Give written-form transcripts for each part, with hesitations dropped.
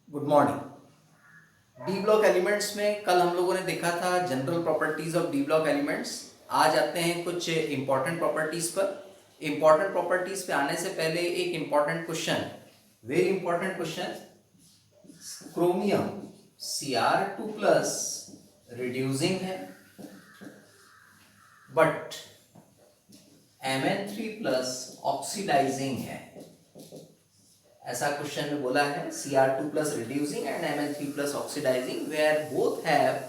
Good morning. D block elements में कल हम लोगों ने देखा था general properties of D block elements. आज आते हैं कुछ इंपॉर्टेंट प्रॉपर्टीज पर। इंपॉर्टेंट प्रॉपर्टीज पे आने से पहले एक important question, very important question. Chromium Cr2 plus reducing है, बट Mn3 प्लस ऑक्सीडाइजिंग है। ऐसा क्वेश्चन में बोला है Cr2 plus reducing and Mn3 plus oxidising where both have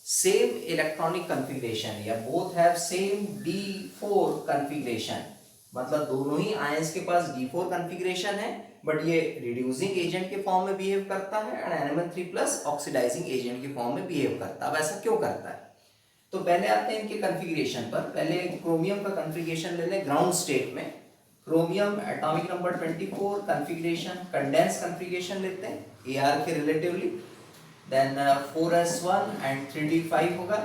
same electronic configuration या both have same D4 configuration. मतलब दोनों ही आयंस के पास D4 कन्फिग्रेशन है, बट ये रिड्यूसिंग एजेंट के फॉर्म में बिहेव करता है and Mn3 plus oxidising agent के फॉर्म में बिहेव करता है। अब ऐसा क्यों करता है? तो पहले आते हैं इनके कन्फिग्रेशन पर। पहले क्रोमियम का कन्फिग्रेशन ले लें ग्राउंड स्टेट में। Chromium atomic number 24, configuration condense configuration लेते हैं Ar के relatively, then 4s1 and 3d5 होगा।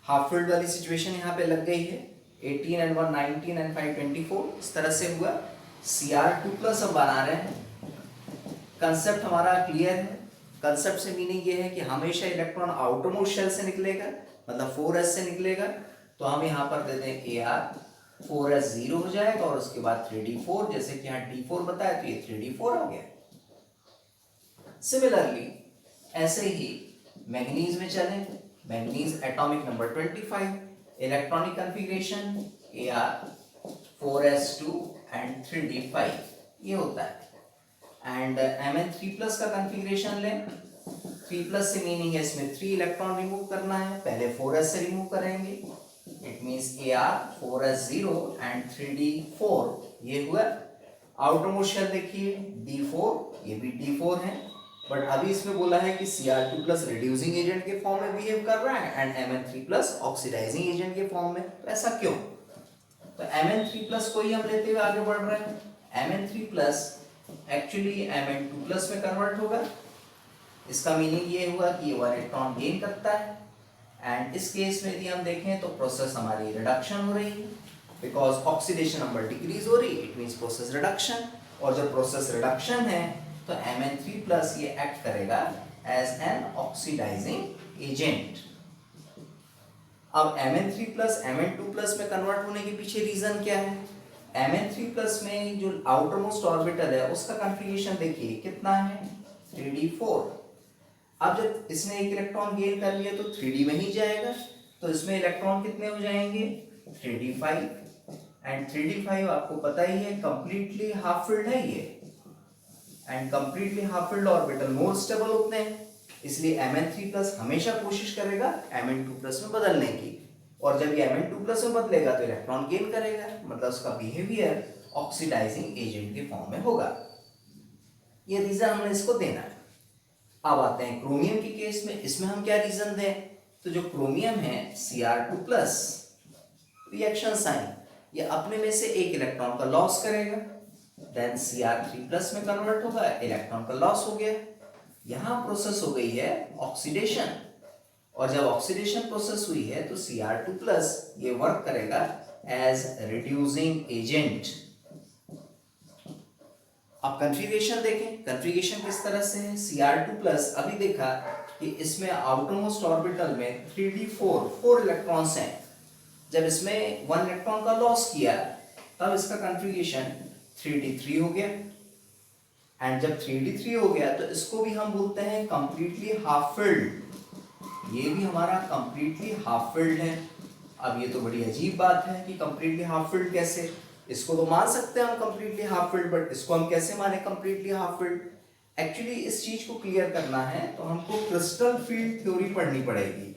हाफ फील्ड वाली सिचुएशन यहाँ पे लग गई है। 18 एंड 1 19 एंड 5 24 इस तरह से हुआ। Cr2 प्लस अब बना रहे हैं। कंसेप्ट हमारा क्लियर है। कंसेप्ट से मीनिंग ये है कि हमेशा इलेक्ट्रॉन आउटरमोस्ट शेल से निकलेगा, मतलब 4s से निकलेगा। तो हम यहाँ पर दे दें Ar, 4s 0 हो जाएगा और उसके बाद 3d4, जैसे कि यहाँ d4 बताया तो ये 3d4 आ गया। सिमिलरली ऐसे ही मैंगनीज में चले। Manganese atomic number 25, electronic configuration Ar, 4s2 and 3d5 ये होता है। एंड Mn3 प्लस का कन्फिग्रेशन लें। 3 प्लस से मीनिंग है इसमें 3 इलेक्ट्रॉन रिमूव करना है। पहले 4s से रिमूव करेंगे, it means Ar 4s0 and 3d4 ये हुआ। आउटर मोस्ट शेल देखिए d4, ये भी d4 है, बट अभी इसमें बोला है कि Cr2 प्लस रिड्यूसिंग एजेंट के फॉर्म में बिहेव कर रहा है and Mn3 plus oxidising agent के फॉर्म में। तो ऐसा क्यों? तो Mn3 प्लस को ही हम लेते हुए आगे बढ़ रहे हैं। Mn3 plus actually Mn2 plus में कन्वर्ट होगा। इसका मीनिंग ये हुआ कि ये 1 इलेक्ट्रॉन गेन करता है एंड इस केस में यदि हम देखें तो प्रोसेस हमारी रिडक्शन हो रही है, बिकॉज ऑक्सीडेशन नंबर डिक्रीज हो रही, इट मींस प्रोसेस रिडक्शन। और जब प्रोसेस रिडक्शन है तो Mn3 प्लस ये एक्ट करेगा एज एन ऑक्सीडाइजिंग एजेंट। अब Mn3 प्लस Mn2 प्लस में कन्वर्ट होने के पीछे रीजन क्या है? Mn3 प्लस में जो आउटर मोस्ट ऑर्बिटल है उसका कन्फिग्रेशन देखिए कितना है, 3d4। अब जब इसने एक इलेक्ट्रॉन गेन कर लिया तो 3d में ही जाएगा, तो इसमें इलेक्ट्रॉन कितने हो जाएंगे, 3d5। एंड 3d5 आपको पता ही है कंप्लीटली हाफ फील्ड है ये, and completely half filled orbital more stable होते हैं, इसलिए Mn3 प्लस हमेशा कोशिश करेगा Mn2 प्लस में बदलने की। और जब ये Mn2 प्लस में बदलेगा तो इलेक्ट्रॉन गेन करेगा, मतलब उसका बिहेवियर ऑक्सीडाइजिंग एजेंट के फॉर्म में होगा। ये रीजन हमने इसको देना है। अब आते हैं क्रोमियम के केस में। इसमें हम क्या रीजन दें? तो जो क्रोमियम है Cr2 प्लस रिएक्शन साइन, ये अपने में से एक इलेक्ट्रॉन का लॉस करेगा, देन Cr3 प्लस में कन्वर्ट होगा, इलेक्ट्रॉन का लॉस हो गया। यहां प्रोसेस हो गई है ऑक्सीडेशन, और जब ऑक्सीडेशन प्रोसेस हुई है तो Cr2 प्लस ये वर्क करेगा एज रिड्यूसिंग एजेंट। अब कन्फिग्रेशन देखें, कन्फिग्रेशन किस तरह से है। Cr2 प्लस अभी देखा कि इसमें आउटरमोस्ट ऑर्बिटल में 3d4 4 इलेक्ट्रॉन्स हैं। जब इसमें 1 इलेक्ट्रॉन का लॉस किया तब इसका कन्फिग्रेशन 3d3 हो गया, एंड जब 3d3 हो गया तो इसको भी हम बोलते हैं कंप्लीटली हाफ फील्ड। ये भी हमारा कंप्लीटली हाफ फील्ड है। अब ये तो बड़ी अजीब बात है कि कंप्लीटली हाफ फील्ड कैसे? इसको तो मान सकते हैं हम कंप्लीटली हाफ फील्ड, बट इसको हम कैसे माने कंप्लीटली हाफ फील्ड? एक्चुअली इस चीज को क्लियर करना है तो हमको क्रिस्टल फील्ड थ्योरी पढ़नी पड़ेगी।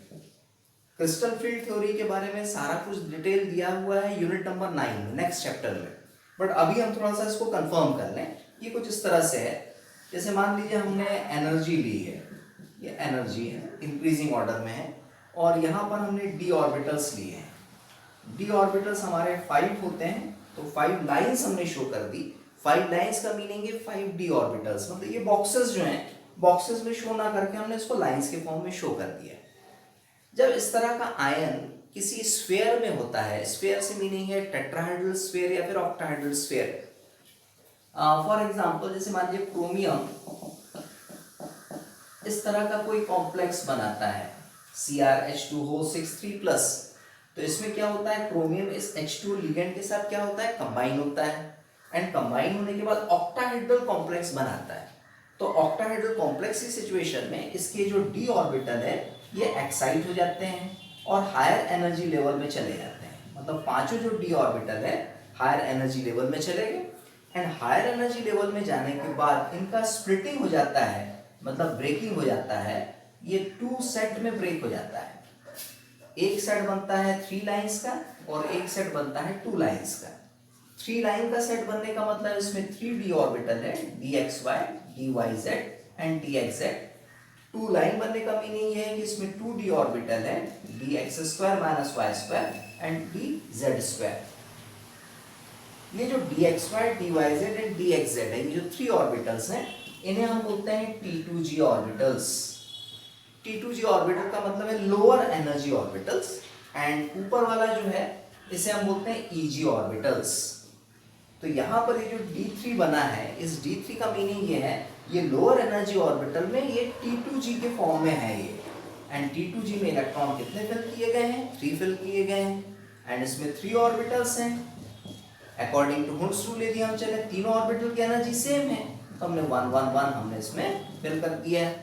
क्रिस्टल फील्ड थ्योरी के बारे में सारा कुछ डिटेल दिया हुआ है यूनिट नंबर 9 में, नेक्स्ट चैप्टर में, बट अभी हम थोड़ा सा इसको कंफर्म कर लें। ये कुछ इस तरह से है, जैसे मान लीजिए हमने एनर्जी ली है, ये एनर्जी है, इंक्रीजिंग ऑर्डर में है, और यहाँ पर हमने डी ऑर्बिटल्स लिए हैं। डी ऑर्बिटल्स हमारे 5 होते हैं, तो 5 लाइंस हमने शो कर दी। 5 लाइंस का मीनिंग है 5 डी ऑर्बिटल्स, मतलब ये बॉक्सेस जो हैं, बॉक्सेस में शो ना करके हमने इसको लाइंस के फॉर्म में शो कर दिया। जब इस तरह का आयन किसी स्फीयर में होता है, स्फीयर से मीनिंग है टेट्राहेड्रल स्फीयर या फिर ऑक्टाहेड्रल स्फीयर। फॉर एग्जांपल जैसे मान लीजिए क्रोमियम इस तरह का कोई कॉम्प्लेक्स बनाता है CrH2O6 3+, तो इसमें क्या होता है, क्रोमियम इस H2 लिगेंड के साथ क्या होता है, कंबाइन होता है, एंड कंबाइन होने के बाद ऑक्टाहेड्रल कॉम्प्लेक्स बनाता है। तो ऑक्टाहेड्रल कॉम्प्लेक्स की सिचुएशन में इसके जो d ऑर्बिटल है ये एक्साइट हो जाते हैं और हायर एनर्जी लेवल में चले जाते हैं। मतलब पांचों जो d ऑर्बिटल है हायर एनर्जी लेवल में चले गए, एंड हायर एनर्जी लेवल में जाने के बाद इनका स्प्लिटिंग हो जाता है, मतलब ब्रेकिंग हो जाता है। ये 2 सेट में ब्रेक हो जाता है। एक सेट बनता है 3 लाइंस का और एक सेट बनता है 2 लाइंस का। 3 लाइन का सेट बनने का मतलब इसमें 3d ऑर्बिटल है, dxy, dyz and dxz। 2 line बनने का मीनिंग ये है कि इसमें 2d ऑर्बिटल है, dx² - y² एंड dz²। ये जो dxy, dyz एंड dxz है, ये जो 3 ऑर्बिटल्स हैं, इन्हें हम बोलते हैं T2g ऑर्बिटल्स। T2g ऑर्बिटल का मतलब है लोअर एनर्जी ऑर्बिटल्स, एंड ऊपर वाला जो है इसे हम बोलते हैं Eg ऑर्बिटल्स। तो यहाँ पर ये जो D3 बना है, इस D3 का मीनिंग ये है, ये लोअर एनर्जी ऑर्बिटल में ये T2g के फॉर्म में है ये, एंड T2g में इलेक्ट्रॉन कितने फिल किए गए हैं, 3 फिल किए गए हैं, एंड इसमें 3 ऑर्बिटल्स हैं। अकॉर्डिंग टू हुड्स रूल यदि हम चले, तीनों ऑर्बिटल की एनर्जी सेम है, तो हमने 1 1 1 हमने इसमें फिल कर दिया है,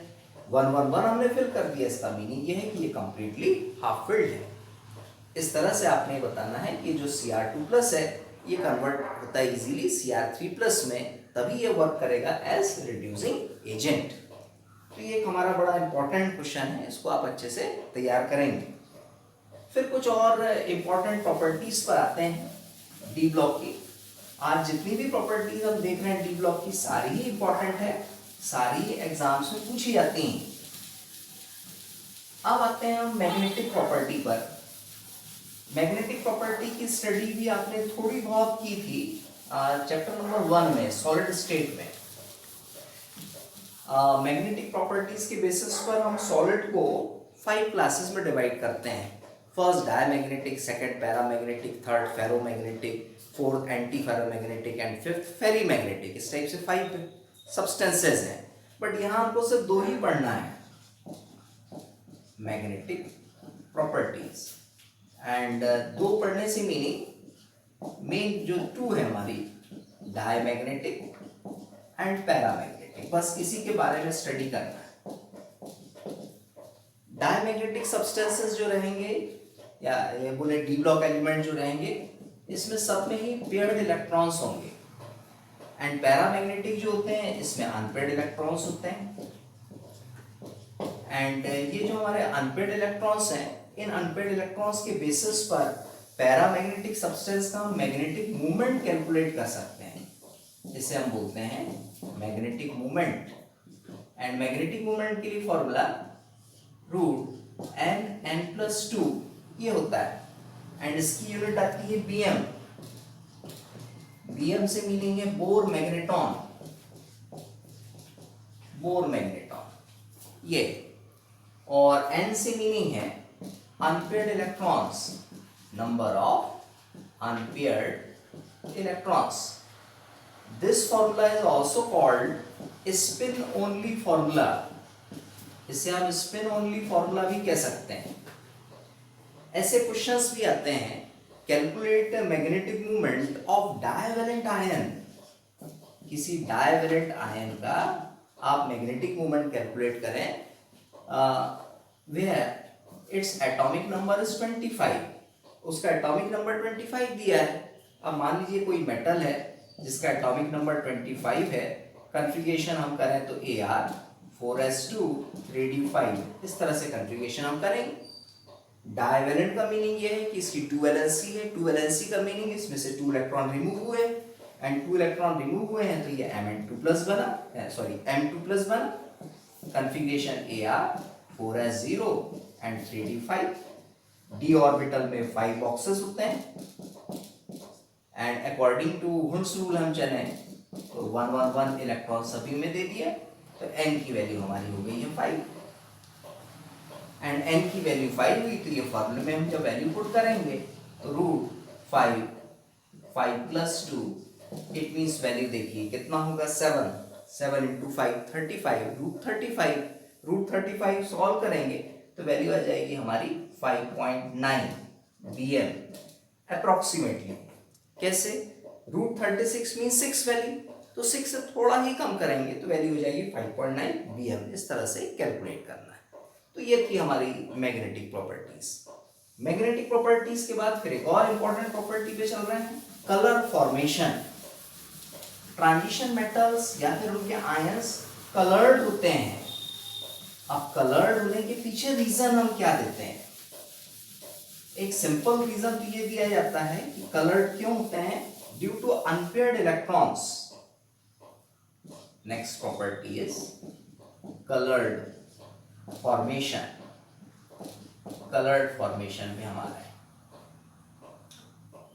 1 1 1 हमने फिल कर दिया। इसका मीनिंग ये है कि ये कंप्लीटली हाफ फिल्ड है। इस तरह से आपने बताना है कि जो Cr2+ है ये कन्वर्ट होता है इजीली Cr3+ में, तभी ये वर्क करेगा एज रिड्यूसिंग एजेंट। तो ये एक हमारा बड़ा इंपॉर्टेंट क्वेश्चन है, इसको आप अच्छे से तैयार करेंगे। फिर कुछ और इंपॉर्टेंट प्रॉपर्टीज पर आते हैं डी ब्लॉक की। आज जितनी भी प्रॉपर्टीज हम देख रहे हैं डी ब्लॉक की, सारी ही इंपॉर्टेंट है, सारी एग्जाम्स में पूछी जाती हैं। अब आते हैं हम मैग्नेटिक प्रॉपर्टी पर। मैग्नेटिक प्रॉपर्टी की स्टडी भी आपने थोड़ी बहुत की थी चैप्टर नंबर 1 में, सॉलिड स्टेट में। मैग्नेटिक प्रॉपर्टीज के बेसिस पर हम सॉलिड को 5 क्लासेस में डिवाइड करते हैं। First diamagnetic, second paramagnetic, third ferromagnetic, fourth anti ferromagnetic and fifth ferrimagnetic. इस टाइप से 5 सब्सटेंसेस हैं, बट यहाँ हमको सिर्फ 2 ही पढ़ना है, मैग्नेटिक प्रॉपर्टीज। एंड 2 पढ़ने से मीनिंग मेन जो 2 है हमारी, डायमैग्नेटिक एंड पैरामैग्नेटिक, बस इसी के बारे में स्टडी करना है। डायमैग्नेटिक सब्सटेंसेस जो रहेंगे या ये बोले डी ब्लॉक एलिमेंट जो रहेंगे, इसमें सब में ही पेयर्ड इलेक्ट्रॉन्स होंगे, एंड पैरामैग्नेटिक जो होते हैं इसमें अनपेयर्ड इलेक्ट्रॉन्स होते हैं। एंड ये जो हमारे अनपेयर्ड इलेक्ट्रॉन्स हैं, इन अनपेयर्ड इलेक्ट्रॉन्स के बेसिस पर पैरामैग्नेटिक सब्सटेंस का हम मैग्नेटिक मूवमेंट कैलकुलेट कर सकते हैं, जिसे हम बोलते हैं magnetic movement. And magnetic movement के लिए फॉर्मूला √n+2 ये होता है, एंड इसकी यूनिट आती है bm। bm से मीनिंग है बोर मैग्नेटॉन, बोर मैग्नेटॉन ये, और n से मीनिंग है unpaired electrons, number of unpaired electrons. This formula is also called spin only formula, इसे हम स्पिन ओनली फॉर्मूला भी कह सकते हैं। ऐसे क्वेश्चंस भी आते हैं, calculate magnetic movement of divalent ion. किसी डायवैलेंट आयन का आप मैग्नेटिक मूवमेंट कैलकुलेट करें, where its atomic number is 25, उसका एटॉमिक नंबर 25 दिया है। अब मान लीजिए कोई मेटल है जिसका एटॉमिक नंबर 25 है, कॉन्फ़िगरेशन हम करें तो Ar 4s2 3d5, इस तरह से कॉन्फ़िगरेशन हम करेंगे। डायवैलेंट का मीनिंग ये है कि इसकी 2 वैलेंसी है, 2 वैलेंसी का मीनिंग इसमें से 2 इलेक्ट्रॉन रिमूव हुए, एंड 2 इलेक्ट्रॉन रिमूव हुए हैं तो ये Mn2+ बना, सॉरी M2+ बना। Configuration Ar 4s0 and 3d5, d orbital में 5 बॉक्सेस होते हैं, and according to Hund's rule हम चलें तो 1 1 1 इलेक्ट्रॉन सभी में दे दिया, तो n की वैल्यू हमारी हो गई है 5, एंड n की वैल्यू 5 हुई तो ये फॉर्मूले में हम जब वैल्यू पुट करेंगे तो √5 5+2, इट मींस वैल्यू देखिए कितना होगा 7 7 × 5 35, √35 √35 सॉल्व करेंगे तो वैल्यू आ जाएगी हमारी 5.9 Bm अप्रोक्सीमेटली। कैसे? √36 मीन 6 वैल्यू, तो 6 से थोड़ा ही कम करेंगे तो वैल्यू हो जाएगी 5.9 Bm। इस तरह से कैलकुलेट करना है। तो ये थी हमारी मैग्नेटिक प्रॉपर्टीज। मैग्नेटिक प्रॉपर्टीज के बाद फिर एक और इंपॉर्टेंट प्रॉपर्टी पे चल रहे हैं, कलर फॉर्मेशन। ट्रांजिशन मेटल्स या फिर उनके आयंस कलर्ड होते हैं। अब कलर्ड होने के पीछे रीजन हम क्या देते हैं? एक सिंपल रीजन तो ये दिया जाता है कि कलर्ड क्यों होते हैं, due to unpaired electrons. Next property is coloured formation. Coloured formation में हमारा है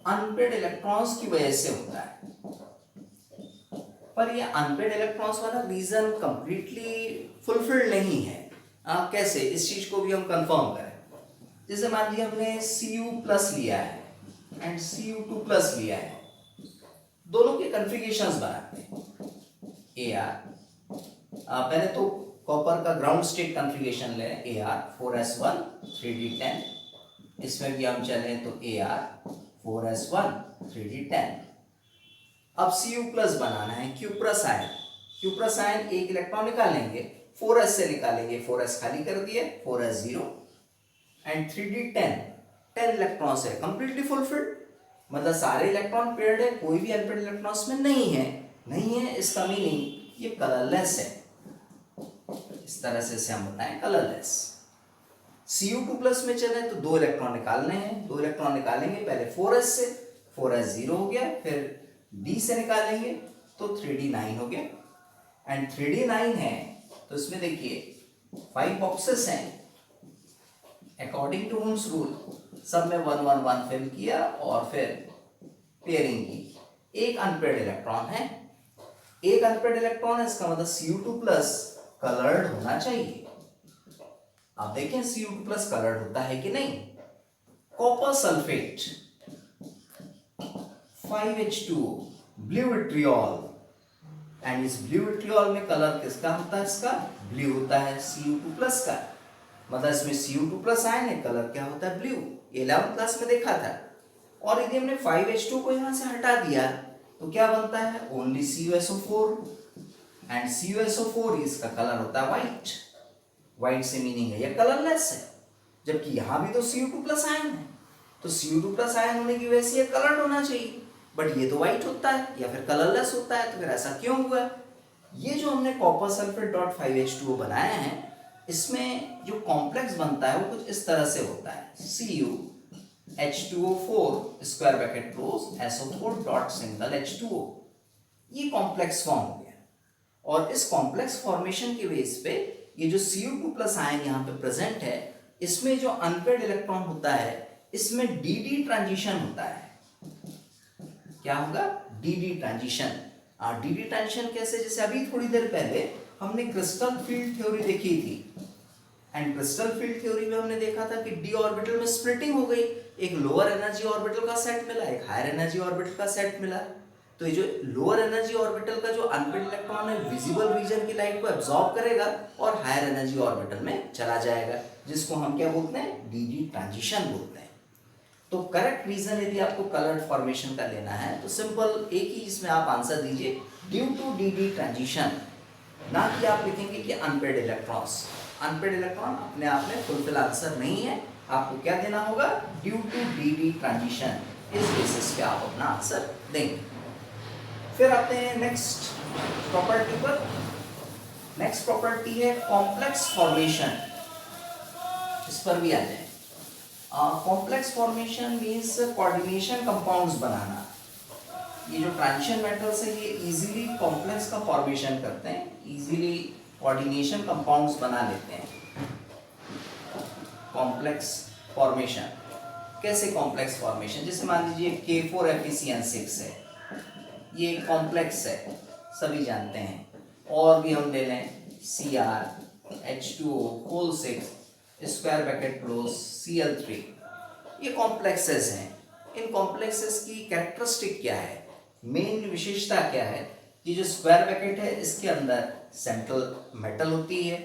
अनपेयर्ड इलेक्ट्रॉन्स की वजह से होता है। पर ये अनपेयर्ड इलेक्ट्रॉन्स वाला रीजन कंप्लीटली फुलफिल्ड नहीं है। कैसे? इस चीज को भी हम कंफर्म करें। जैसे मान लीजिए हमने Cu+ लिया है एंड Cu2+ लिया है, दोनों के कॉन्फ़िगरेशंस बनाते हैं। Ar पहले तो कॉपर का ग्राउंड स्टेट कॉन्फ़िगरेशन लें, Ar 4s1 3d10। इसमें भी हम चलें तो Ar 4s1 3d10। अब Cu+ बनाना है, Q+ आयन। Q+ आयन एक इलेक्ट्रॉन निकालेंगे, 4s से निकालेंगे, 4s खाली कर दिए, 4s0 एंड 3d10 10 इलेक्ट्रॉन्स है, कंप्लीटली फुलफिल्ड। मतलब सारे इलेक्ट्रॉन पेयर्ड है, कोई भी अनपेयर्ड इलेक्ट्रॉन्स में नहीं है। इसका मीनिंग ये कलरलेस है। इस तरह से इसे हम बताएं कलरलेस। Cu2+ में चले तो 2 इलेक्ट्रॉन निकालने हैं, 2 इलेक्ट्रॉन निकालेंगे पहले 4s से, 4s0 हो गया, फिर D से निकालेंगे तो 3d9 हो गया। एंड 3d9 है तो इसमें देखिए 5 बॉक्सेस हैं। अकॉर्डिंग टू ओम्स रूल सब में 1 1 1 फिल किया और फिर पेयरिंग की। एक अनपेयर्ड इलेक्ट्रॉन है, इसका मतलब Cu2+ कलर्ड होना चाहिए। अब देखें Cu2+ कलर्ड होता है कि नहीं। Copper sulphate 5H2O blue vitriol, and इस ब्लू विट्रियोल में कलर किसका होता है? इसका ब्लू होता है, Cu2+ का। मतलब इसमें Cu2+ आयन है, कलर क्या होता है? ब्लू। 11th क्लास में देखा था। और यदि हमने 5H2 को यहां से हटा दिया तो क्या बनता है? ओनली CuSO4, एंड CuSO4 इसका कलर होता है व्हाइट। व्हाइट से मीनिंग है ये कलरलेस है, जबकि यहां भी तो Cu2+ आयन है, तो Cu2+ आयन होने की वजह से ये कलर्ड होना चाहिए, बट ये तो व्हाइट होता है या फिर कलरलेस होता है। तो फिर ऐसा क्यों हुआ? ये जो हमने कॉपर सल्फेट .5H2O बनाया है, इसमें जो कॉम्प्लेक्स बनता है वो कुछ इस तरह से होता है, CuH2O4 square bracket close SO4 dot single H2O। ये कॉम्प्लेक्स फॉर्म हो गया। और इस कॉम्प्लेक्स फॉर्मेशन की बेस पे ये जो Cu2+ आयन यहाँ पे प्रेजेंट है, इसमें जो अनपेयर्ड इलेक्ट्रॉन होता है, इसमें DD ट्रांजिशन होता है। क्या होगा? DD transition. DD ट्रांजिशन कैसे? जैसे अभी थोड़ी देर पहले हमने क्रिस्टल फील्ड थ्योरी देखी थी, एंड क्रिस्टल फील्ड थ्योरी में हमने देखा था कि d ऑर्बिटल में स्प्लिटिंग हो गई। एक लोअर एनर्जी ऑर्बिटल का सेट मिला, एक हायर एनर्जी ऑर्बिटल का सेट मिला। तो ये जो लोअर एनर्जी ऑर्बिटल का जो अनपेयर्ड इलेक्ट्रॉन है, विजिबल रीजन की लाइट को एब्जॉर्ब करेगा और हायर एनर्जी ऑर्बिटल में चला जाएगा, जिसको हम क्या बोलते हैं? DD ट्रांजिशन बोलते हैं। तो करेक्ट रीजन यदि आपको कलर्ड फॉर्मेशन का लेना है तो सिंपल एक ही इसमें आप आंसर दीजिए, ड्यू टू DD ट्रांजिशन। ना कि आप लिखेंगे कि अनपेयर्ड इलेक्ट्रॉन्स। अनपेयर्ड इलेक्ट्रॉन अपने आप में फुलफिल आंसर नहीं है, आपको क्या देना होगा? Due to DD transition. इस बेसिस पे आप अपना आंसर देंगे। फिर आते हैं नेक्स्ट प्रॉपर्टी पर। नेक्स्ट प्रॉपर्टी है कॉम्प्लेक्स फॉर्मेशन। इस पर भी आ जाए। Complex formation means coordination compounds बनाना। ये जो ट्रांजिशन मेटल्स है ये इजीली कॉम्प्लेक्स का फॉर्मेशन करते हैं, इजीली कोऑर्डिनेशन कंपाउंड्स बना लेते हैं। कॉम्प्लेक्स फॉर्मेशन कैसे? कॉम्प्लेक्स फॉर्मेशन जैसे मान लीजिए K4FeCN6 है, ये कॉम्प्लेक्स है, सभी जानते हैं। और भी हम ले लें CrH2O6 square bracket close Cl3, ये कॉम्प्लेक्सेस हैं। इन कॉम्प्लेक्सेस की कैरेक्टरिस्टिक क्या है? मेन विशेषता क्या है? कि जो स्क्वायर ब्रैकेट है इसके अंदर सेंट्रल मेटल होती है,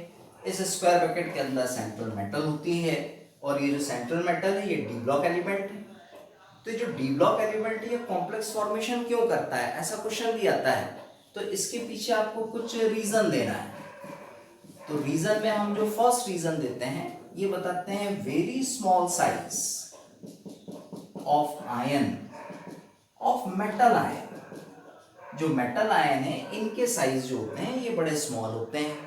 इस स्क्वायर ब्रैकेट के अंदर सेंट्रल मेटल होती है, और ये जो सेंट्रल मेटल है ये डी ब्लॉक एलिमेंट है। तो ये जो डी ब्लॉक एलिमेंट है ये कॉम्प्लेक्स फॉर्मेशन क्यों करता है, ऐसा क्वेश्चन भी आता है। तो इसके पीछे आपको कुछ रीजन देना है। तो रीजन में हम जो फर्स्ट रीजन देते हैं ये बताते हैं very small size of ion of metal ion. जो मेटल आयन है इनके साइज जो होते हैं ये बड़े स्मॉल होते हैं,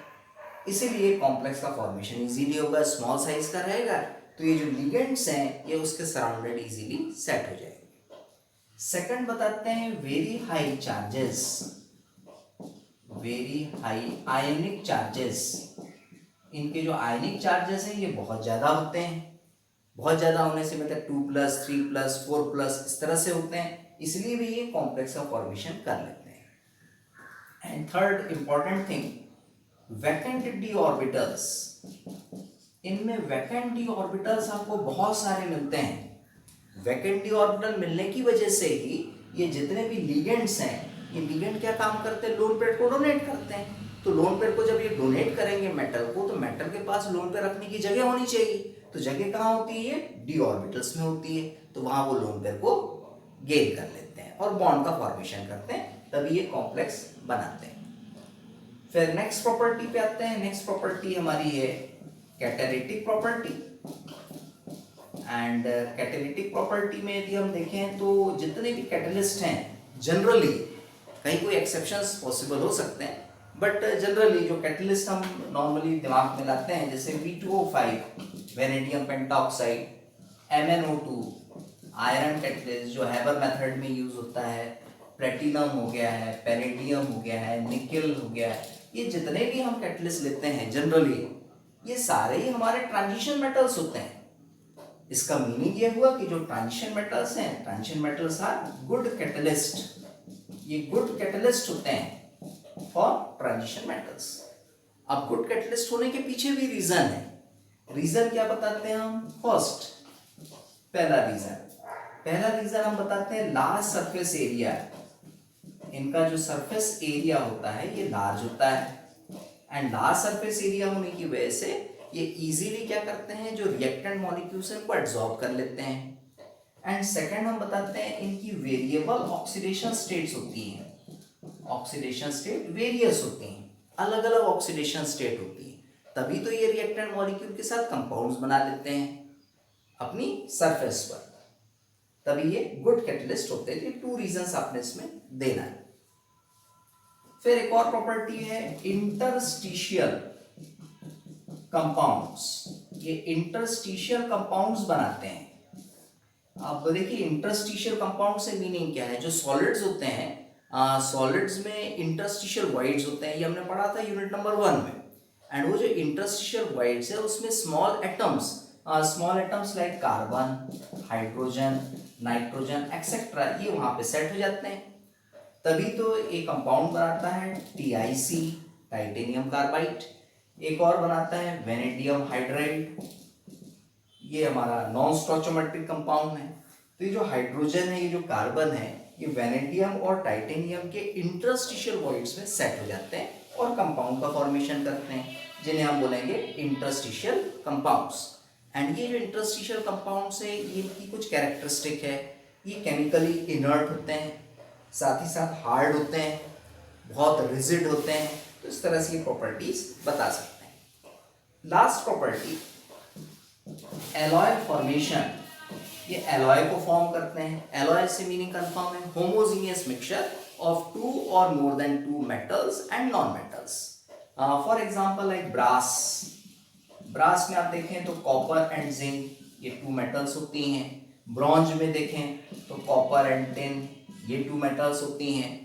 इसीलिए कॉम्प्लेक्स का फॉर्मेशन इजीली होगा, स्मॉल साइज का रहेगा, तो ये जो लिगेंड्स हैं ये उसके सराउंडेड इजीली सेट हो जाएंगे। सेकंड बताते हैं very high charges, very high ionic charges. इनके जो आयनिक चार्जेस हैं ये बहुत ज़्यादा होते हैं, बहुत ज़्यादा होने से मतलब 2+, 3+, 4+ इस तरह से होते हैं, इसलिए भी ये कॉम्प्लेक्स का फॉर्मेशन कर लेते हैं। And third important thing, vacant D orbitals. इनमें वैकेंट डी ऑर्बिटल्स आपको बहुत सारे मिलते हैं। वैकेंट डी ऑर्बिटल मिलने की वजह से ही ये जितने भी लिगेंड्स हैं, ये लिगेंड क्या काम करते हैं, लोन पेयर को डोनेट करते हैं। तो लोन पेयर को जब ये डोनेट करेंगे मेटल को, तो मेटल के पास लोन पेयर रखने की जगह होनी चाहिए। तो जगह कहाँ होती है, डी ऑर्बिटल्स में होती है, तो वहां वो लोन पेयर को गेन कर लेते हैं और बॉन्ड का फॉर्मेशन करते हैं, तभी ये कॉम्प्लेक्स बनाते हैं। फिर नेक्स्ट प्रॉपर्टी पे आते हैं। नेक्स्ट प्रॉपर्टी हमारी है catalytic property. And catalytic property में यदि हम देखें तो जितने भी कैटलिस्ट हैं जनरली, कहीं कोई एक्सेप्शंस पॉसिबल हो सकते हैं, बट जनरली जो कैटलिस्ट हम नॉर्मली दिमाग में लाते हैं, जैसे V2O5 vanadium pentoxide, MnO2 iron catalyst जो हैबर मेथड में यूज होता है, प्लेटिनम हो गया है, पैलेडियम हो गया है, निकेल हो गया है, ये जितने भी हम कैटलिस्ट लेते हैं जनरली ये सारे ही हमारे ट्रांजिशन मेटल्स होते हैं। इसका मीनिंग ये हुआ कि जो ट्रांजिशन मेटल्स हैं, transition metals are good catalyst, ये गुड कैटलिस्ट होते हैं फॉर ट्रांजिशन मेटल्स। अब गुड कैटलिस्ट होने के पीछे भी रीजन है। रीजन क्या बताते हैं हम, फर्स्ट पहला रीजन हम बताते हैं लार्ज सरफेस एरिया। इनका जो सरफेस एरिया होता है ये लार्ज होता है, एंड लार्ज सरफेस एरिया होने की वजह से ये इजीली क्या करते हैं, जो रिएक्टेंट मॉलिक्यूल्स हैं इनको एब्जॉर्ब कर लेते हैं। एंड सेकंड हम बताते हैं इनकी वेरिएबल ऑक्सीडेशन स्टेट्स होती हैं। ऑक्सीडेशन स्टेट वेरियस होती हैं, अलग अलग ऑक्सीडेशन स्टेट होती है, तभी तो ये रिएक्टेंट मॉलिक्यूल के साथ कंपाउंड्स बना लेते हैं अपनी सरफेस पर, तभी ये गुड कैटलिस्ट होते हैं। टू रीजंस आपने इसमें देना है। फिर एक और प्रॉपर्टी है इंटरस्टिशियल कंपाउंड्स। ये इंटरस्टिशियल कंपाउंड्स बनाते हैं। अब देखिए इंटरस्टिशियल कंपाउंड से मीनिंग क्या है, जो सॉलिड्स होते हैं, सॉलिड्स में इंटरस्टिशियल वॉइड्स होते हैं, ये हमने पढ़ा था यूनिट नंबर 1 में। एंड वो जो इंटरस्टिशियल वॉइड्स है उसमें small atoms like carbon, hydrogen, nitrogen etcetera ये वहां पे सेट हो जाते हैं, तभी तो एक कंपाउंड बनाता है TiC टाइटेनियम कार्बाइड। एक और बनाता है वेनेडियम हाइड्राइड, ये हमारा नॉन स्टोइचोमेट्रिक कंपाउंड है। तो ये जो हाइड्रोजन है, ये जो कार्बन है, ये वेनेडियम और टाइटेनियम के इंटरस्टिशियल वॉइड्स में सेट हो जाते हैं और कंपाउंड का फॉर्मेशन करते हैं, जिन्हें हम बोलेंगे इंटरस्टिशियल कंपाउंड्स। एंड ये जो इंटरस्टिशियल कंपाउंड्स है ये इनकी कुछ कैरेक्टरिस्टिक है, ये केमिकली इनर्ट होते हैं, साथ ही साथ हार्ड होते हैं, बहुत रिजिड होते हैं, तो इस तरह से ये प्रॉपर्टीज बता सकते हैं। लास्ट प्रॉपर्टी एलॉय फॉर्मेशन, ये एलॉय को फॉर्म करते हैं। एलॉय से मीनिंग कंफर्म है, होमोजीनियस मिक्सचर ऑफ 2 और more than 2 metals and non metals. For example like brass में आप देखें तो कॉपर एंड जिंक ये 2 मेटल्स होती हैं। ब्रॉन्ज में देखें तो कॉपर एंड टिन ये 2 मेटल्स होती हैं।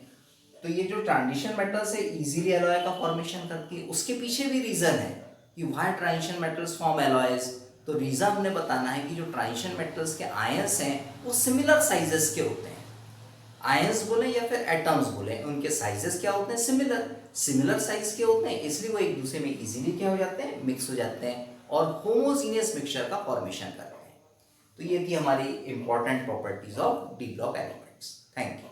तो ये जो ट्रांजिशन मेटल्स है इजीली एलॉय का फॉर्मेशन करती है। उसके पीछे भी रीजन है कि why transition metals form alloys. तो रीजन हमने बताना है कि जो ट्रांजिशन मेटल्स के आयंस हैं वो सिमिलर साइजेस के होते हैं। आयंस बोले या फिर एटम्स बोले, उनके साइजेस क्या होते हैं, सिमिलर साइज के होते हैं, इसलिए वो एक दूसरे में इजीली क्या हो जाते हैं, मिक्स हो जाते हैं और होमोजीनियस मिक्सचर का फॉर्मेशन करते हैं। तो ये थी हमारी important properties of D block elements. Thank you.